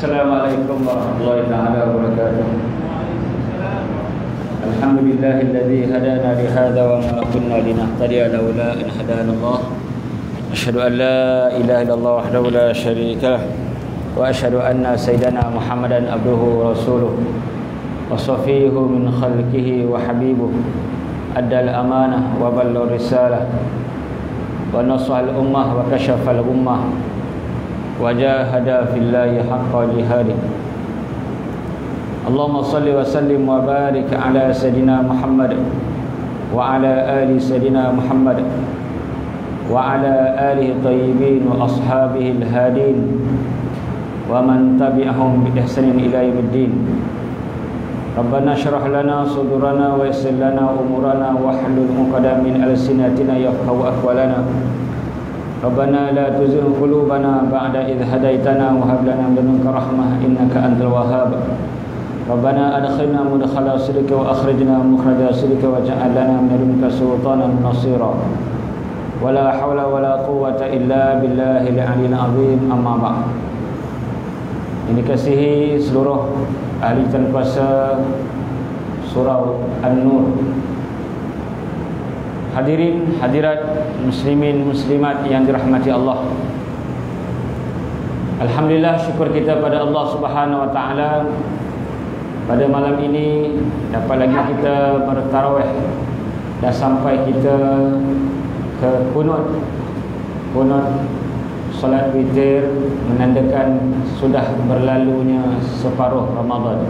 Assalamualaikum warahmatullahi taala wabarakatuh. Alhamdulillahilladzi hadana li hadza wa ma kunna linahtadiya laula an hadana Allah. Asyhadu an la ilaha illallah wahdahu la syarika lah wa asyhadu anna sayyidana Muhammadan abduhu wa rasuluh wa safiyuhu min khalqihi wa habibuhu addal amanah wa ballagha risalah wa nasahal ummah wa kashafal ummah wajahada fillahi haqqa jihadi. Allahumma salli wa sallim wa barik ala sayidina Muhammad wa ala ali sayidina Muhammad wa ala alihi tayyibin wa ashabihi al-hadin wa man tabi'ahum bi ihsanin ila yaumiddin. Rabbana syrah lana sudurana wa yassir lana umurana wa hlul 'uqdatam min alsinatina yafqahu aqwalana. Rabbana la tuzigh qulubana ba'da idh hadaitana wa hab lana min ladunka rahmah innaka antal wahhab. Rabbana adkhilna mudkhala sidqika wa akhrijna mukhraja sidqika waj'al lana min ladunka sultanan nasira. Wala haula wala quwwata illa billahil aliyyil azim. Amma ba'd. Ini kasihi seluruh ahli dan kuasa surau An-Nur. Hadirin hadirat muslimin muslimat yang dirahmati Allah. Alhamdulillah, syukur kita pada Allah Subhanahu wa taala pada malam ini dapat lagi kita bertarawih dan sampai kita ke kunut solat witir, menandakan sudah berlalunya separuh Ramadan.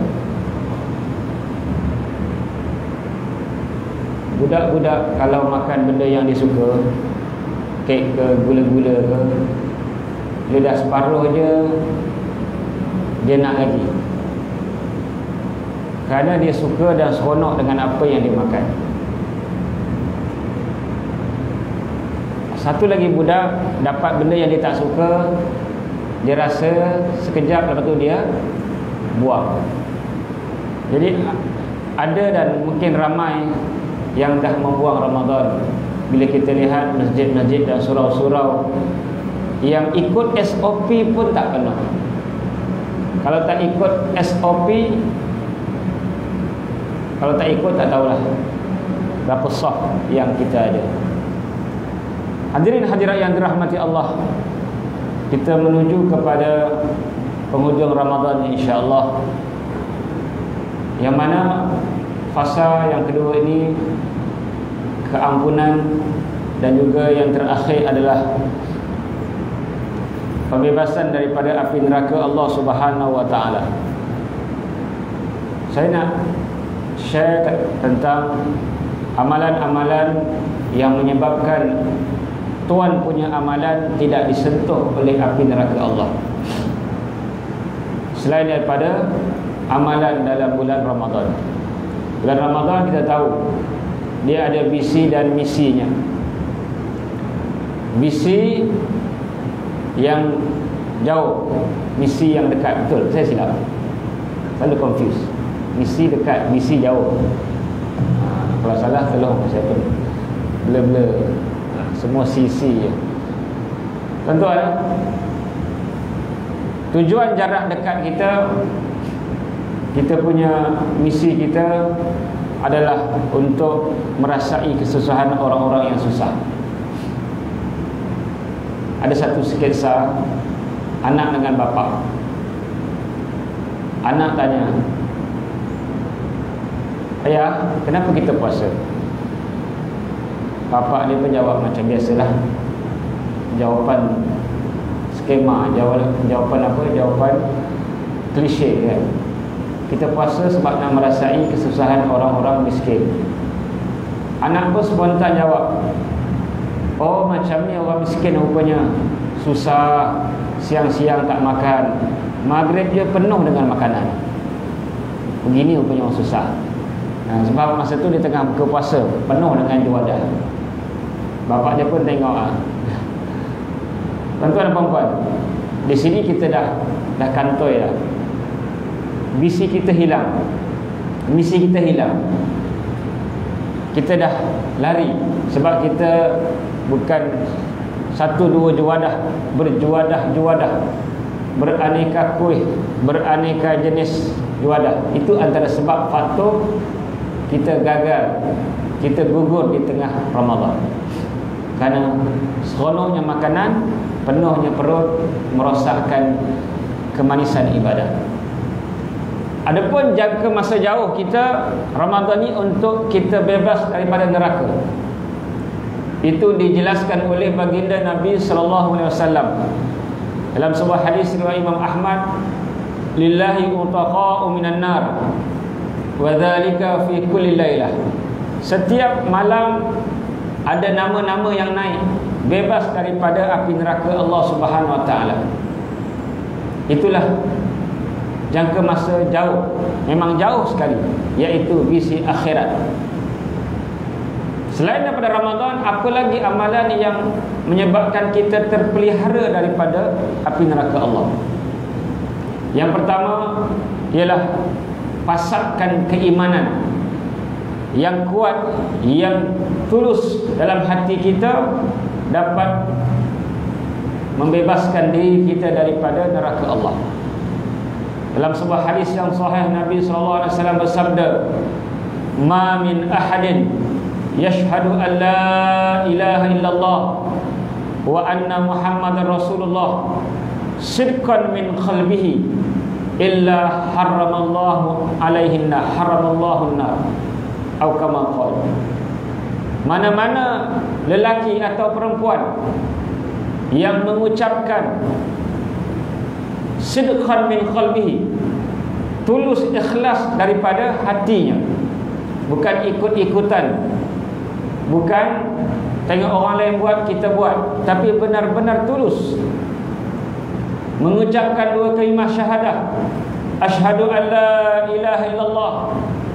Budak-budak kalau makan benda yang dia suka, kek ke, gula-gula ke, dia dah separuh je, dia nak lagi, kerana dia suka dan seronok dengan apa yang dia makan. Satu lagi budak dapat benda yang dia tak suka, dia rasa sekejap, lepas tu dia buang. Jadi ada dan mungkin ramai yang dah membuang Ramadan. Bila kita lihat masjid-masjid dan surau-surau yang ikut SOP pun tak penuh. Kalau tak ikut SOP, kalau tak ikut tak tahulah berapa saf yang kita ada. Hadirin hadirat yang dirahmati Allah, kita menuju kepada penghujung Ramadan insya-Allah, yang mana fasa yang kedua ini keampunan, dan juga yang terakhir adalah pembebasan daripada api neraka Allah Subhanahu wa taala. Saya nak share tentang amalan-amalan yang menyebabkan tuan punya amalan tidak disentuh oleh api neraka Allah. Selain daripada amalan dalam bulan Ramadan. Bulan Ramadan kita tahu dia ada visi dan misinya. Visi yang jauh, misi yang dekat. Betul, saya silap, selalu confuse. Misi dekat, misi jauh. Kalau salah tolong saya pun blur-blur. Semua sisi je. Tuan-tuan, tujuan jarak dekat kita punya misi kita adalah untuk merasai kesusahan orang-orang yang susah. Ada satu sketsa anak dengan bapa. Anak tanya, "Ayah, kenapa kita puasa?" Bapa dia pun jawab macam biasalah, jawapan skema, jawapan apa? Jawapan klise kan. Kita puasa sebab nak merasai kesusahan orang-orang miskin. Anak pun spontan jawab, "Oh, macam ni orang miskin rupanya, susah, siang-siang tak makan, maghrib je penuh dengan makanan. Begini rupanya orang susah." Sebab masa tu dia tengah buka puasa, penuh dengan juadah. Bapak dia pun tengok. Tuan-tuan dan puan-puan, di sini kita dah kantoi dah. Visi kita hilang, misi kita hilang. Kita dah lari sebab kita bukan satu dua juadah, berjuadah-juadah beraneka kuih, beraneka jenis ibadah. Itu antara sebab faktor kita gagal, kita gugur di tengah Ramadan. Kerana seronoknya makanan, penuhnya perut, merosakkan kemanisan ibadah. Adapun jangka masa jauh kita, Ramadan ni untuk kita bebas daripada neraka. Itu dijelaskan oleh baginda Nabi sallallahu alaihi wasallam dalam sebuah hadis riwayat Imam Ahmad, lillahi utaqa'u minan nar wa dzalika fi kulli lailah. Setiap malam ada nama-nama yang naik, bebas daripada api neraka Allah Subhanahu wa taala. Itulah jangka masa jauh, memang jauh sekali, iaitu visi akhirat. Selain daripada Ramadan, apa lagi amalan yang menyebabkan kita terpelihara daripada api neraka Allah? Yang pertama ialah pasakkan keimanan yang kuat, yang tulus dalam hati kita, dapat membebaskan diri kita daripada neraka Allah. Dalam sebuah hadis yang sahih, Nabi sallallahu alaihi wasallam bersabda, "Ma min ahadin yashhadu an la ilaha illallah wa anna Muhammadar Rasulullah sidqan min qalbihi illa haramallahu alaihi nar, haramallahu nar." Atau kama qala. Mana-mana lelaki atau perempuan yang mengucapkan sidqan min qalbihi, tulus ikhlas daripada hatinya, bukan ikut-ikutan, bukan tengok orang lain buat kita buat, tapi benar-benar tulus mengucapkan dua kalimah syahadah, asyhadu an la ilaha illallah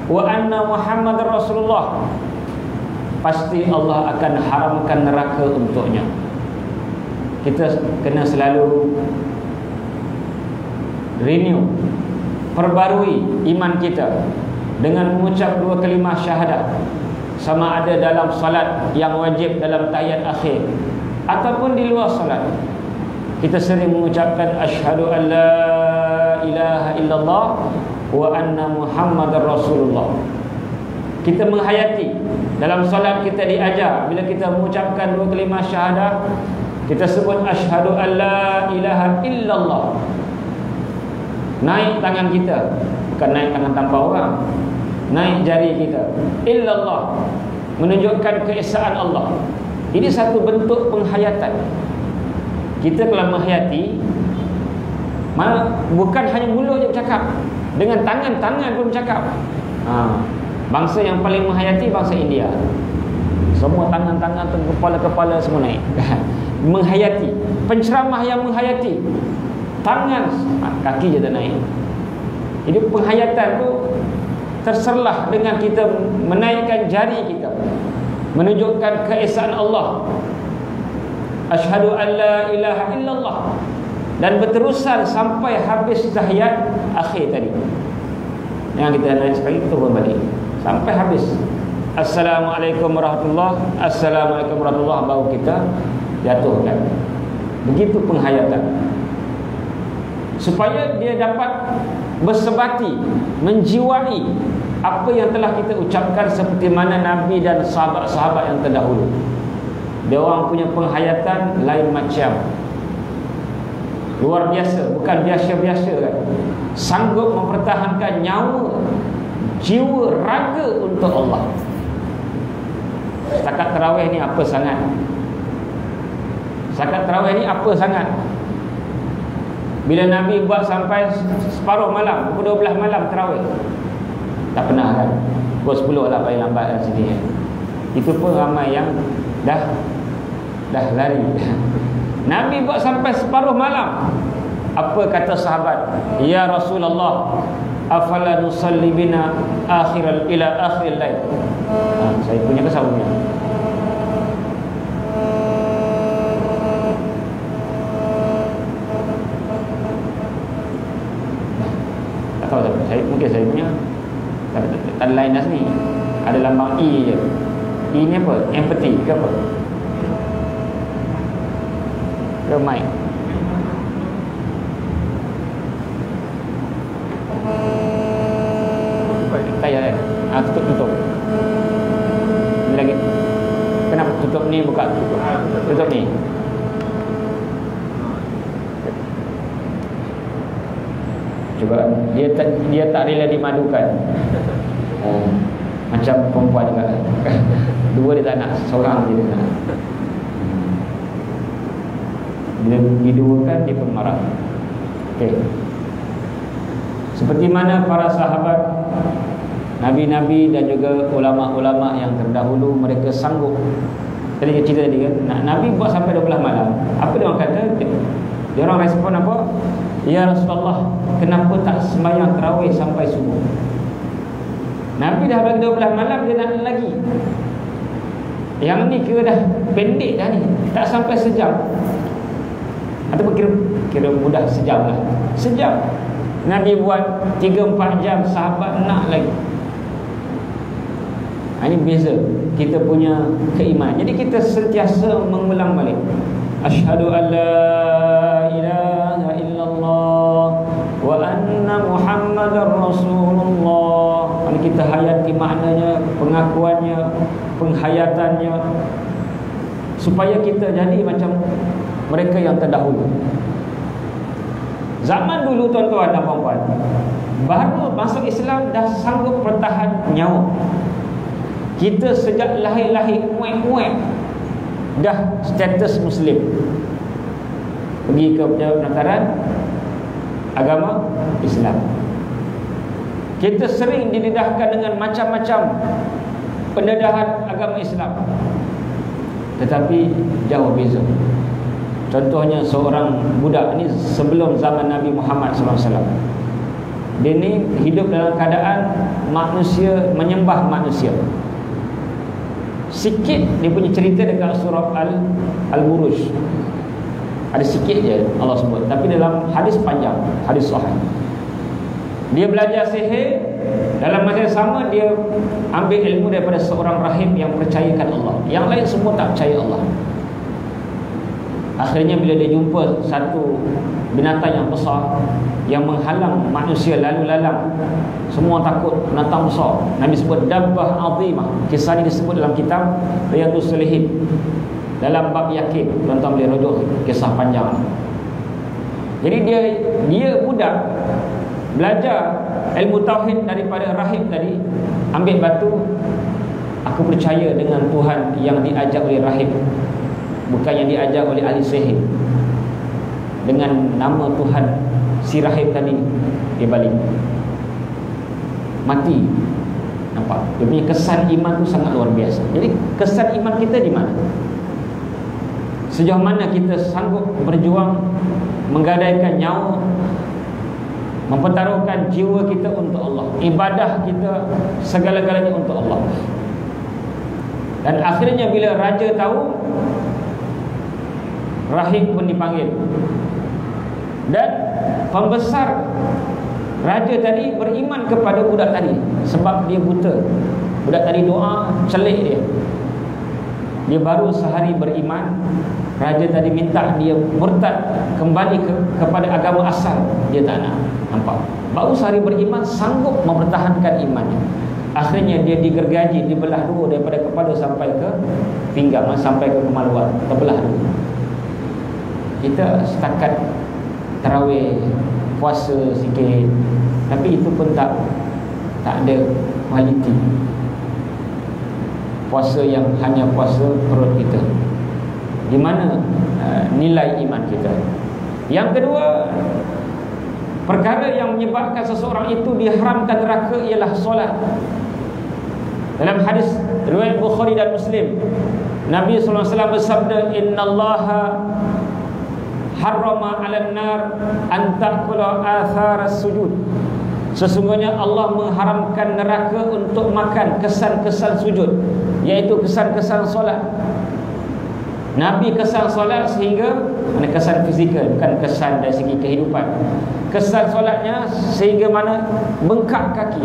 wa anna Muhammadar Rasulullah, pasti Allah akan haramkan neraka untuknya. Kita kena selalu renew, perbarui iman kita dengan mengucap dua kalimah syahadah, sama ada dalam salat yang wajib dalam tahiyat akhir ataupun di luar salat. Kita sering mengucapkan asyhadu an la ilaha illallah wa anna Muhammadar Rasulullah. Kita menghayati dalam salat, kita diajar bila kita mengucapkan dua kalimah syahadah, kita sebut asyhadu an la ilaha illallah. Naik tangan kita, bukan naik tangan tanpa orang, naik jari kita, illallah, menunjukkan keesaan Allah. Ini satu bentuk penghayatan. Kita kalau menghayati, bukan hanya mulut je bercakap, dengan tangan-tangan pun bercakap. Bangsa yang paling menghayati bangsa India. Semua tangan-tangan, kepala-kepala semua naik. Menghayati. Penceramah yang menghayati, tangan, kaki je tak naik. Jadi penghayatan tu terserlah dengan kita menaikkan jari kita, menunjukkan keesaan Allah, asyhadu an la ilaha illallah, dan berterusan sampai habis tahiyat akhir tadi. Yang kita naik sekali, kita berbalik sampai habis. Assalamualaikum warahmatullahi, assalamualaikum warahmatullahi, baru kita jatuhkan. Begitu penghayatan, supaya dia dapat bersebati, menjiwai apa yang telah kita ucapkan, seperti mana Nabi dan sahabat-sahabat yang terdahulu. Dia orang punya penghayatan lain macam, luar biasa, bukan biasa-biasa kan. Sanggup mempertahankan nyawa, jiwa, raga untuk Allah. Setakat tarawih ni apa sangat? Setakat tarawih ni apa sangat? Bila Nabi buat sampai separuh malam, pukul 12 malam tarawih, tak pernah kan? Pukul 10 lah paling lambat kat sini. Itu pun ramai yang dah lari. Nabi buat sampai separuh malam. Apa kata sahabat? Ya Rasulullah, afala nusalli bina ila akhiril lail. Saya punya ke saya punya? Tak tahu saya, mungkin saya punya tak ada line dah sini. Ada lambang E je. E ni apa? Empathy ke apa? Ke mic? Tutup. Ini lagi. Kenapa tutup ni buka tutup? Tutup ni. Cuba dia tak rela dimadukan. Macam perempuan juga. Dua dia tak nak, seorang je dia nak. Bila diduakan dia pun marah. Okey. Seperti mana para sahabat, nabi-nabi dan juga ulama-ulama yang terdahulu, mereka sanggup. Tadi cerita tadi kan, Nabi buat sampai 12 malam. Apa dia orang kata? Dia orang respon apa? Ya Rasulullah, kenapa tak sembahyang tarawih sampai subuh? Nabi dah bagi 12 malam, dia nak lagi. Yang ni kira dah pendek dah ni, tak sampai sejam. Ataupun kira mudah sejam lah. Sejam. Nabi buat 3-4 jam, sahabat nak lagi. Ini beza kita punya keimanan. Jadi kita sentiasa mengulang balik. Asyhadu an la ilaha illallah wa anna Muhammadar Rasulullah. Ini kita hayati maknanya, pengakuannya, penghayatannya, supaya kita jadi macam mereka yang terdahulu. Zaman dulu tuan-tuan dan puan-puan, baru masuk Islam dah sanggup pertahan nyawa. Kita sejak lahir-lahir muat-muat dah status Muslim. Pergi ke pendaftaran agama Islam. Kita sering didedahkan dengan macam-macam pendedahan agama Islam, tetapi jauh beza. Contohnya seorang budak ni sebelum zaman Nabi Muhammad SAW, dia ni hidup dalam keadaan manusia menyembah manusia. Sikit dia punya cerita dekat surah Al-Buruj, ada sikit je Allah sebut, tapi dalam hadis panjang, hadis sahih. Dia belajar sihir, dalam masa yang sama dia ambil ilmu daripada seorang rahib yang percayakan Allah. Yang lain semua tak percaya Allah. Akhirnya bila dia jumpa satu binatang yang besar yang menghalang manusia lalu lalang, semua takut, binatang besar. Nabi sebut dabbah azimah. Kisah ini disebut dalam kitab Riyadhus Shalihin dalam bab yakin. Tuan-tuan boleh rujuk kisah panjang. Jadi dia budak belajar ilmu tauhid daripada rahib tadi, ambil batu, aku percaya dengan Tuhan yang diajar oleh rahib, bukan yang diajar oleh ahli sihir. Dengan nama Tuhan si rahib tadi, dia balik mati. Nampak? Dia punya kesan iman tu sangat luar biasa. Jadi kesan iman kita di mana? Sejauh mana kita sanggup berjuang, menggadaikan nyawa, mempertaruhkan jiwa kita untuk Allah, ibadah kita segala-galanya untuk Allah. Dan akhirnya bila raja tahu, rahib pun dipanggil. Dan pembesar raja tadi beriman kepada budak tadi sebab dia buta. Budak tadi doa, celik dia. Dia baru sehari beriman, raja tadi minta dia murtad, kembali kepada agama asal. Dia tak nak. Nampak? Baru sehari beriman, sanggup mempertahankan imannya. Akhirnya dia digergaji, dibelah dua daripada kepala sampai ke pinggang, sampai ke kemaluan, terbelah dua. Kita setakat tarawih, puasa sikit, tapi itu pun tak ada kualiti. Puasa yang hanya puasa perut kita. Di mana nilai iman kita? Yang kedua, perkara yang menyebabkan seseorang itu diharamkan neraka ialah solat. Dalam hadis riwayat Bukhari dan Muslim, Nabi SAW bersabda, innallaha harrama 'alan nar an ta'kula athar as-sujud. Sesungguhnya Allah mengharamkan neraka untuk makan kesan-kesan sujud, iaitu kesan-kesan solat. Nabi kesan solat sehingga mana kesan fizikal, bukan kesan dari segi kehidupan. Kesan solatnya sehingga mana bengkak kaki,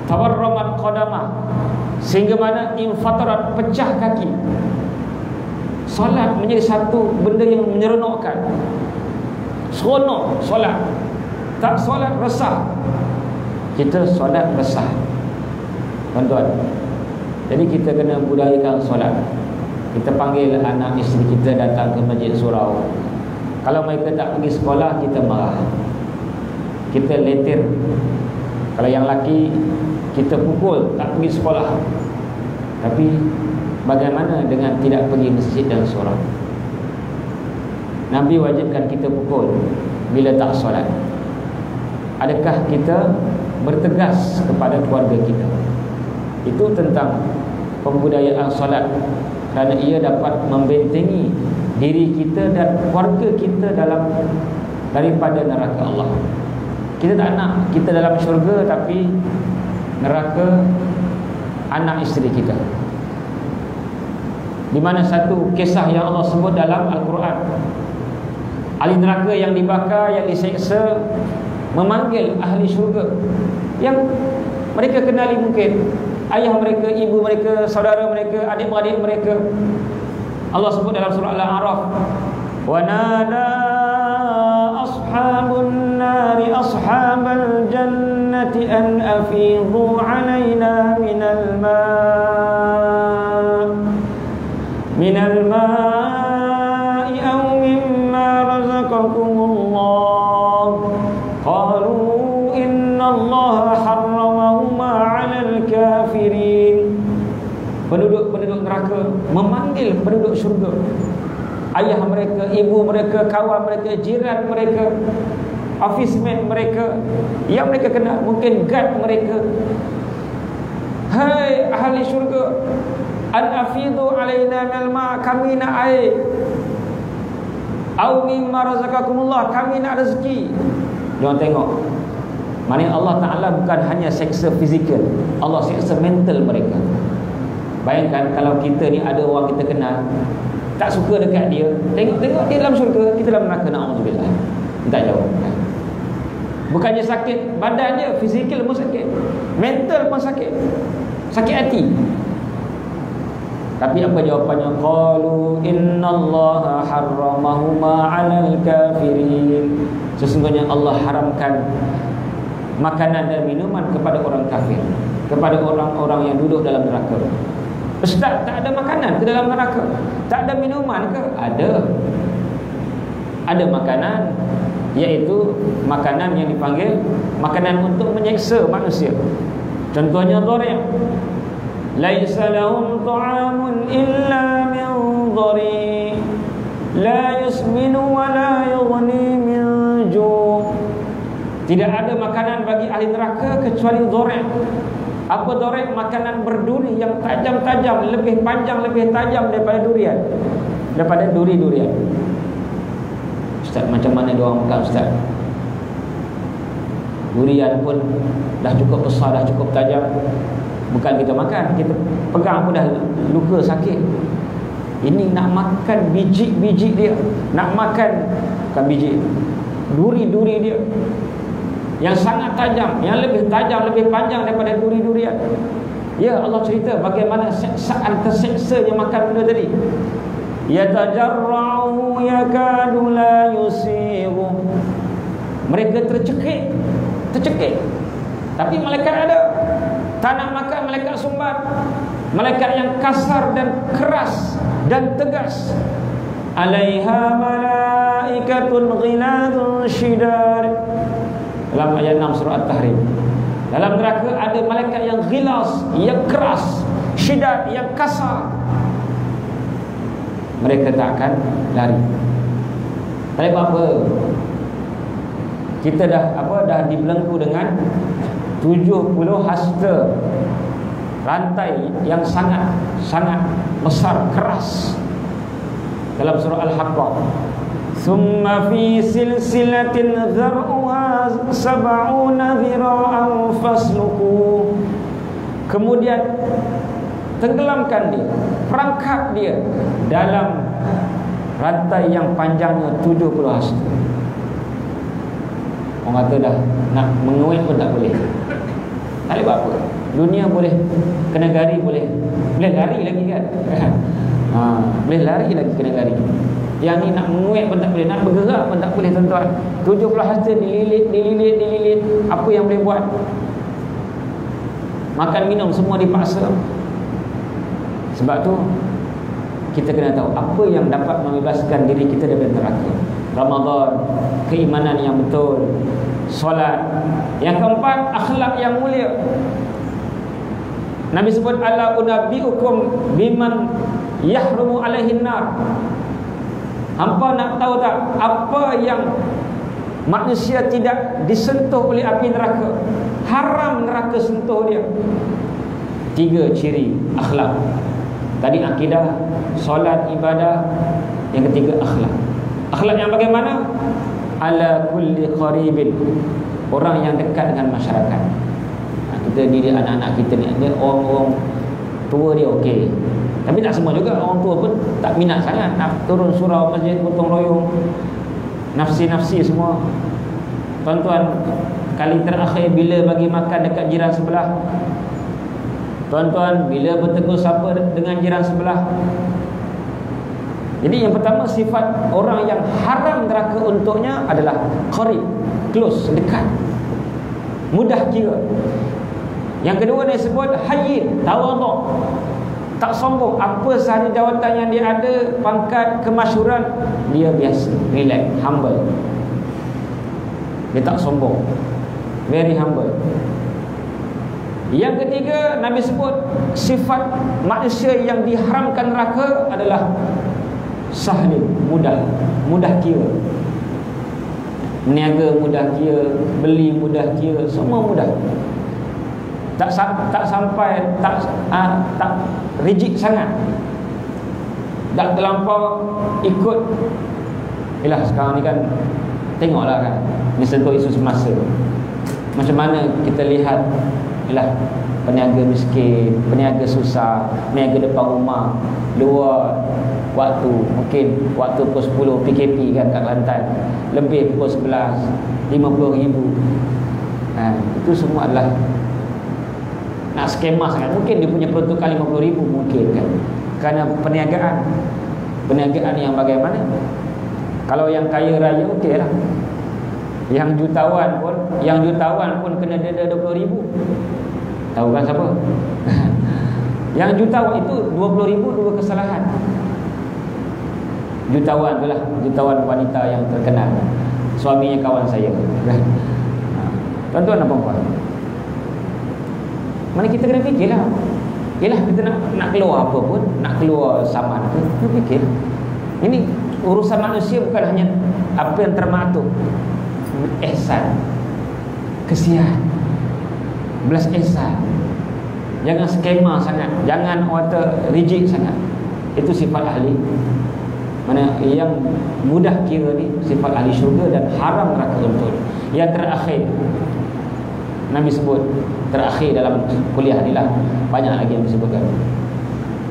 tawarramat qadamah, sehingga mana infatarat, pecah kaki. Solat menjadi satu benda yang menyeronokkan. Seronok solat. Tak solat resah. Kita solat resah. tuan-tuan. Jadi kita kena budayakan solat. Kita panggil anak isteri kita datang ke masjid surau. Kalau mereka tak pergi sekolah, kita marah, kita letir. Kalau yang laki, kita pukul, tak pergi sekolah. Tapi bagaimana dengan tidak pergi masjid dan solat? Nabi wajibkan kita pukul bila tak solat. Adakah kita bertegas kepada keluarga kita? Itu tentang pembudayaan solat, kerana ia dapat membentengi diri kita dan keluarga kita daripada neraka Allah. Kita tak nak kita dalam syurga tapi neraka anak isteri kita. Di mana satu kisah yang Allah sebut dalam Al-Quran, ahli neraka yang dibakar, yang diseksa, memanggil ahli syurga yang mereka kenali, mungkin ayah mereka, ibu mereka, saudara mereka, adik-beradik mereka. Allah sebut dalam surah Al-A'raf, wa nada ashabun nari ashabal jannati an afidhu alaina minal ma'i aw mimma razaqakumullah qalu inna Allah harramahuma 'alal kafirin. Penduduk-penduduk neraka memanggil penduduk syurga, ayah mereka, ibu mereka, kawan mereka, jiran mereka, officeman mereka yang mereka kenal, mungkin guard mereka. Hai ahli syurga, an afidu alaina minal ma', kami nak air, au mimma razaqakumullah, kami nak rezeki. Jangan tengok, maknanya Allah Ta'ala bukan hanya seksa fizikal, Allah seksa mental mereka. Bayangkan kalau kita ni ada orang kita kenal, tak suka dekat dia, tengok dia dalam syurga, kita dalam neraka, na'udzubillah. Tak jauh. Bukannya sakit badan dia, fizikal pun sakit, mental pun sakit, sakit hati. Tapi apa jawapannya? Qalu innallaha harramahuma 'alal kafirin. Sesungguhnya Allah haramkan makanan dan minuman kepada orang kafir, kepada orang-orang yang duduk dalam neraka. Ustaz, tak ada makanan ke dalam neraka? Tak ada minuman ke? Ada makanan, iaitu makanan yang dipanggil makanan untuk menyeksa manusia. Contohnya dhari'. Laisa lahum ta'amun illa min dhari' la yusminu wa la yughni min ju'. Tidak ada makanan bagi ahli neraka kecuali dhari'. Apa dhari'? Makanan berduri yang tajam-tajam, lebih panjang, lebih tajam daripada durian, daripada duri-durian. Ustaz, macam mana dia orang makan, Ustaz? Durian pun dah cukup besar, dah cukup tajam. Bukan kita makan, kita pegang pun dah luka, sakit. Ini nak makan biji-biji dia, nak makan, bukan biji, duri-duri dia yang sangat tajam, yang lebih tajam, lebih panjang daripada duri-durian. Ya, Allah cerita bagaimana seksaan terseksanya makan benda tadi. Yatajarra'u yakadu la yusiru. Mereka tercekik. Tapi malaikat ada. Tak nak makan, malaikat sumbat. Malaikat yang kasar dan keras dan tegas. Alaiha malaikatun ghiladun shidar. Dalam ayat 6 surah At-Tahrim. Dalam neraka ada malaikat yang ghilas, yang keras, syidad, yang kasar. Mereka tak akan lari. Tak apa-apa. Kita dah dibelenggu dengan 70 hasta rantai yang sangat besar, keras. Dalam surah Al-Haqqah, thumma fi silsilatin dhar'uha 70 dhira'an fasluku. Kemudian tenggelamkan dia, perangkap dia dalam rantai yang panjangnya 70 hasta. Orang kata dah nak menguik pun tak boleh. Tak boleh buat apa. Dunia boleh, kena gari boleh lari lagi kan. Boleh lari lagi, kena gari. Yang ni nak menguik pun tak boleh, nak bergerak pun tak boleh, tuan-tuan. 70 hasta dililit. Apa yang boleh buat? makan minum semua dipaksa. Sebab tu kita kena tahu apa yang dapat membebaskan diri kita daripada neraka. Ramadan, keimanan yang betul, solat. Yang keempat, akhlak yang mulia. Nabi sebut, ala unabbiukum biman yahrumu alaihin nar. Hampa nak tahu tak apa yang manusia tidak disentuh oleh api neraka, haram neraka sentuh dia? 3 ciri akhlak. Tadi akidah, solat, ibadah. Yang ketiga akhlak. Akhlak yang bagaimana? Ala kulli qaribin, orang yang dekat dengan masyarakat. Kita didik anak-anak kita ni, dia orang-orang tua dia okey, tapi tak semua juga. Orang tua pun tak minat sangat nak turun surau masjid, gotong royong, nafsi-nafsi semua. Tuan-tuan, kali terakhir bila bagi makan dekat jiran sebelah? Tuan-tuan, bila bertegur sapa dengan jiran sebelah? Jadi yang pertama, sifat orang yang haram neraka untuknya adalah qarib, close, dekat, mudah kira. Yang kedua dia sebut hayyin, tawaduk, tak sombong. Apa sahaja jawatan yang dia ada, pangkat, kemasyhuran, dia biasa, relax, humble. Dia tak sombong, very humble. Yang ketiga, Nabi sebut sifat manusia yang diharamkan neraka adalah sahlim, mudah kira. Meniaga mudah kira, beli mudah kira, semua mudah. Tak sampai, tak rigid sangat, tak terlampau ikut. Yalah, sekarang ni kan, tengoklah kan, ni sentuh isu semasa. Macam mana kita lihat, yalah, peniaga miskin, peniaga susah, peniaga depan rumah, luar waktu, mungkin waktu pukul 10 PKP kan kat Kelantan, lebih pukul 11, 50,000. Itu semua adalah nak skema sangat. Mungkin dia punya peruntukan 50,000 mungkin kan, kerana perniagaan yang bagaimana. Kalau yang kaya raya okey lah. Yang jutawan pun kena denda 20,000. Tahu kan siapa? Yang jutawan itu 20,000 dua kesalahan. Jutawan tu lah, jutawan wanita yang terkenal, suaminya kawan saya. Tuan-tuan dan puan-puan, mana kita kena fikirlah. Yalah, kita nak keluar apa pun, nak keluar saman tu, kita fikir. Ini urusan manusia, bukan hanya apa yang termaktub. Ihsan, kesian, belas ihsan. Jangan skema sangat, jangan water rigid sangat. Itu sifat ahli, mana yang mudah kira ni sifat ahli syurga dan haram neraka untuk. Yang terakhir Nabi sebut, terakhir dalam kuliah ni lah, banyak lagi yang disebutkan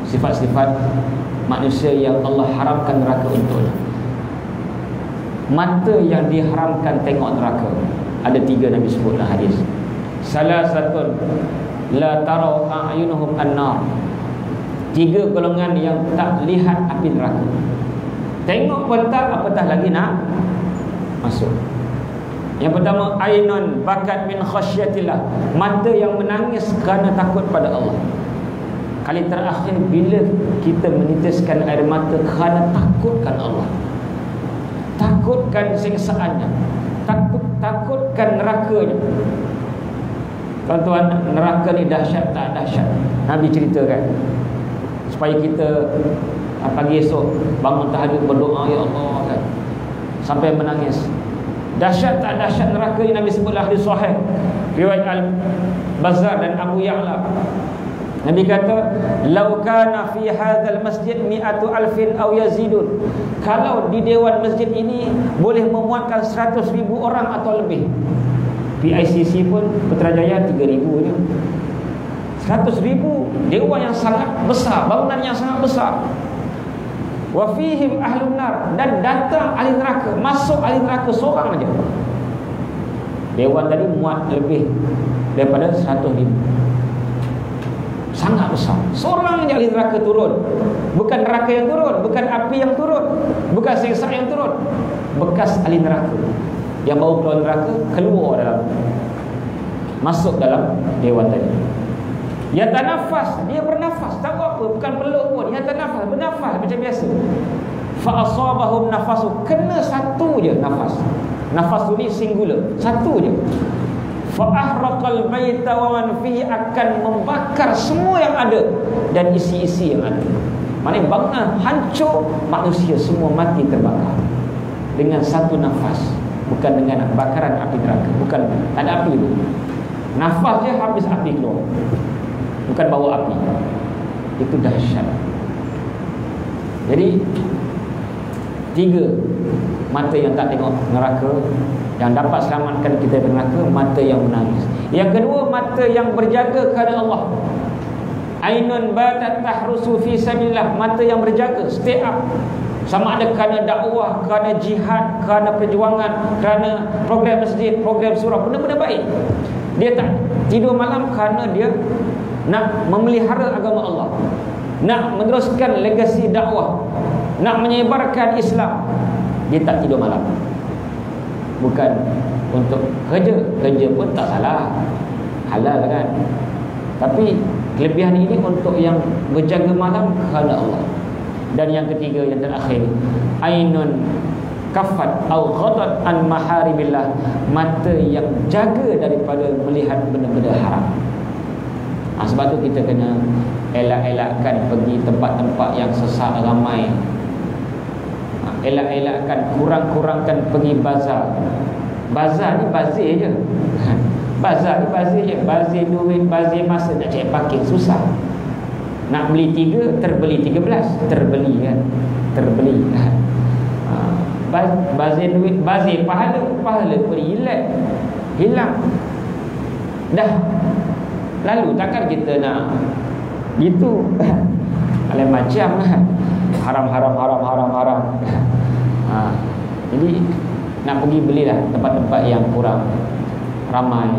sifat-sifat manusia yang Allah haramkan neraka untuknya. Mata yang diharamkan tengok neraka, ada 3 Nabi sebut dalam hadis. Salah satu, la tarau a'yunuhum an-nar, 3 golongan yang tak lihat api neraka. Tengok pun tak, apatah lagi nak masuk. Yang pertama, ainun bakat min khasyatillah, mata yang menangis kerana takut pada Allah. Kali terakhir bila kita menitiskan air mata kerana takutkan Allah, takutkan siksaannya, takutkan nerakanya. Tuan-tuan, neraka ni dahsyat tak dahsyat? Nabi ceritakan supaya kita pagi esok bangun tahajud berdoa, ya Allah kan, sampai menangis. Dahsyat tak dahsyat neraka ni? Nabi sebutlah hadis sahih riwayat Al-Bazzar dan Abu Ya'la. Nabi kata, "Lau kana fi hadzal masjid mi'atu alfin aw yazidun." Kalau di dewan masjid ini boleh memuatkan 100,000 orang atau lebih. PICC pun Putrajaya 3,000 je. 100,000, dewan yang sangat besar, bangunan yang sangat besar. Wa fihim ahlun nar, dan datang ahli neraka, masuk ahli neraka seorang aja. Dewan tadi muat lebih daripada 100,000. Sangat besar. Seorang je ahli neraka turun. Bukan neraka yang turun, bukan api yang turun, bukan siksa yang turun. Bekas ahli neraka yang baru keluar neraka, keluar dalam, masuk dalam dewan tadi. Yatanafas, dia bernafas. Tahu apa? Bukan peluk pun. Yatanafas, bernafas macam biasa. Fa asabahum nafasu, kena satu je nafas. Nafas tu ni singular, satu je. Fa ahraqal baita wa man fihi, akan membakar semua yang ada dan isi-isi yang ada. Maknanya bangunan hancur, manusia semua mati terbakar dengan satu nafas. Bukan dengan bakaran api neraka, bukan, tak ada api tu. Nafas je habis api keluar. Bukan bawa api. Itu dahsyat. Jadi 3 mata yang tak tengok neraka, yang dapat selamatkan kita dari neraka, mata yang menangis. Yang kedua, mata yang berjaga kerana Allah. Ainun batat tahrusu fi sabilillah, mata yang berjaga, stay up. Sama ada kerana dakwah, kerana jihad, kerana perjuangan, kerana program masjid, program surah, benda-benda baik. Dia tak tidur malam kerana dia nak memelihara agama Allah, nak meneruskan legasi dakwah, nak menyebarkan Islam. Dia tak tidur malam. Bukan untuk kerja, kerja pun tak salah, halal kan. Tapi kelebihan ini untuk yang berjaga malam kerana Allah. Dan yang ketiga, yang terakhir, ainun kafat au ghadat an maharibillah, mata yang jaga daripada melihat benda-benda haram. Sebab tu kita kena elak-elakkan pergi tempat-tempat yang sesak ramai. Elak-elakkan, kurang-kurangkan pergi bazar. Bazar ni bazir je. Bazar ni bazir je. Bazir duit, bazir masa, nak cari parking susah. Nak beli 3, terbeli 13. Terbeli kan, terbeli. Bazir duit, bazir pahala, pahala pun hilang. Dah lalu, takkan kita nak gitu. Lain macam haram. Jadi nak pergi belilah tempat-tempat yang kurang ramai.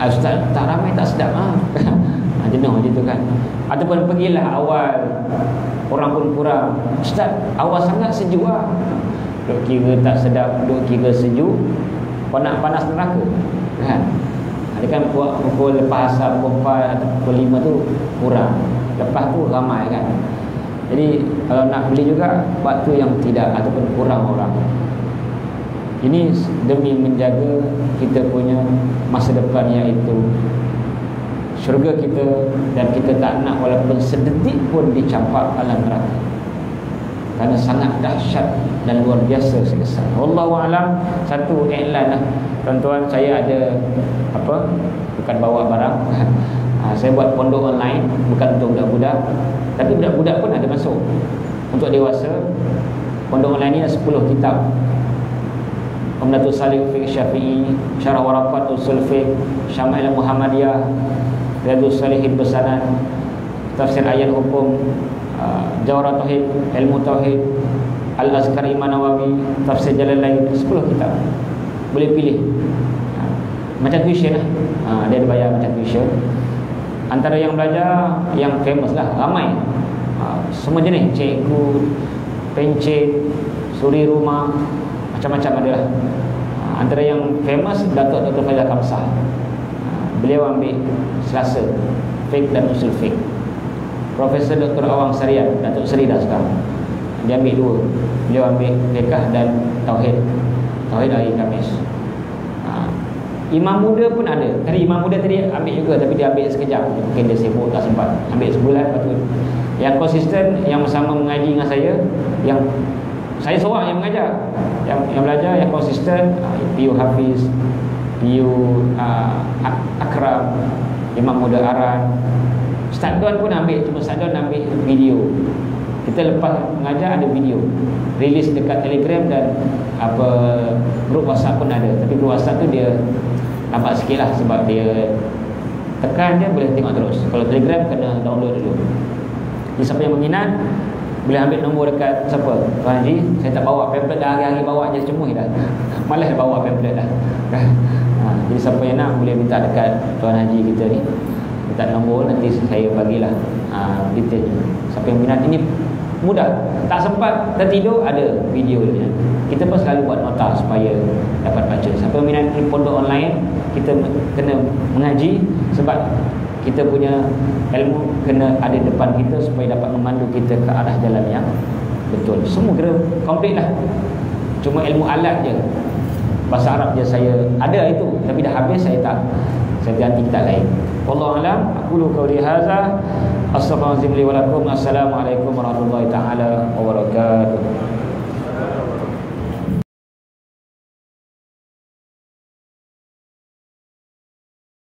Ustaz, tak ramai tak sedap jenuh macam tu kan. Ataupun pergilah awal, orang pun kurang. Ustaz, awal sangat sejuk duk kira tak sedap, duk kira sejuk, panas neraka kan. Ada kan pukul lepas asar, pukul 4 atau pukul 5 tu kurang, lepas tu ramai kan. Jadi kalau nak beli juga waktu yang tidak ataupun kurang orang. Ini demi menjaga kita punya masa depan, iaitu syurga kita, dan kita tak nak walaupun sedetik pun dicampak alam neraka, kerana sangat dahsyat dan luar biasa sekesal. Wallahu alam. Satu iklan lah tuan-tuan, saya ada bukan bawa barang. Saya buat pondok online, bukan untuk budak-budak, tapi budak-budak pun ada masuk. Untuk dewasa, pondok online ni ada 10 kitab. Umdatul Salik Fiqh Syafi'i, Syarah Waraqat Usul Fiqh, Syama'il Muhammadiyah, Riyadhus Salihin Besanan, Tafsir Ayat Hukum, Jawharatul Tauhid, Ilmu Tauhid, Al-Azkar Imam Nawawi, Tafsir Jalalain, 10 kitab. Boleh pilih. Macam tuition lah. Dia ada bayar macam tuition. Antara yang belajar, yang famous lah, ramai. Semua jenis, cikgu, pencet, suri rumah, macam-macam ada lah. Antara yang famous, Datuk Dr. Faizal Kamsah. Beliau ambil Selasa, Fiqh dan Usul Fiqh. Profesor Dr. Awang Sarian, Datuk Seri dah sekarang, dia ambil 2. Beliau ambil Fiqh dan Tauhid. Tauhid hari Khamis. Imam muda pun ada. Imam muda tadi ambil juga, tapi dia ambil sekejap, mungkin dia sibuk tak sempat. Ambil sebulan, lepas tu yang konsisten, yang bersama mengaji dengan saya, yang saya seorang yang mengajar, yang belajar, yang konsisten, PU Hafiz, PU Akram, Imam Muda Aran. Ustaz Don pun ambil, cuma Ustaz Don ambil video. Kita lepas mengajar ada video, rilis dekat Telegram dan grup WhatsApp pun ada. Tapi grup WhatsApp tu dia lambat sikit lah, sebab dia tekan dia boleh tengok terus. Kalau Telegram kena download dulu. Jadi siapa yang berminat boleh ambil nombor dekat siapa? Tuan Haji. Saya tak bawa pamphlet dah, hari-hari bawa je cemuh dah. Malas bawa pamphlet dah. Jadi siapa yang nak boleh minta dekat Tuan Haji kita ni, minta nombor, nanti saya bagilah detail. Siapa yang minat, ini mudah. Tak sempat tertidur, ada video dia. Kita pun selalu buat nota supaya dapat baca. Siapa yang minat pondok online, kita kena mengaji, sebab Kita punya ilmu kena ada depan kita supaya dapat memandu kita ke arah jalan yang betul. Semua kena komplit lah. Cuma ilmu alat je, bahasa Arab je saya ada itu, tapi dah habis saya tak, saya ganti kitab lain. Wallahu a'lam. Aqulu qawli hadza, astaghfirullahalazim li wa lakum. Assalamualaikum warahmatullahi taala wabarakatuh.